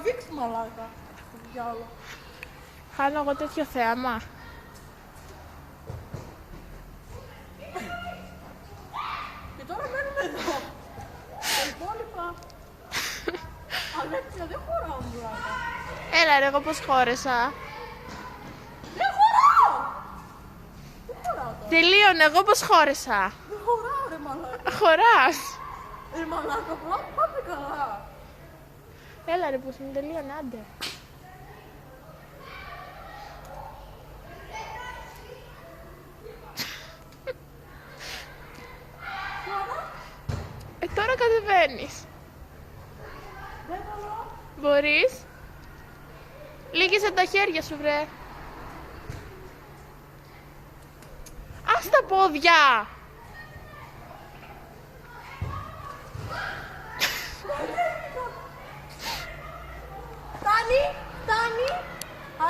τραβήξει μαλάκα. Διάλο. Χάνω εγώ τέτοιο θέαμα. Και τώρα μένουμε εδώ. Τα υπόλοιπα. Αλέξια, δεν χωράω μαλάκα. Έλα ρε, εγώ πώς χώρεσα. Δεν χωράω! Δεν χωράω τώρα. Τελείωνε, εγώ πώς χώρεσα. Δεν χωράω ρε μαλάκα. Χωράς. Ρε μαλάκα, πάμε καλά. Έλα ρε, που είναι τελείωνε, άντε. Τώρα κατεβαίνεις. Δεν μπορώ. Μπορείς. Λύγησε τα χέρια σου, βρε. Ας τα πόδια. Φτάνει, φτάνει.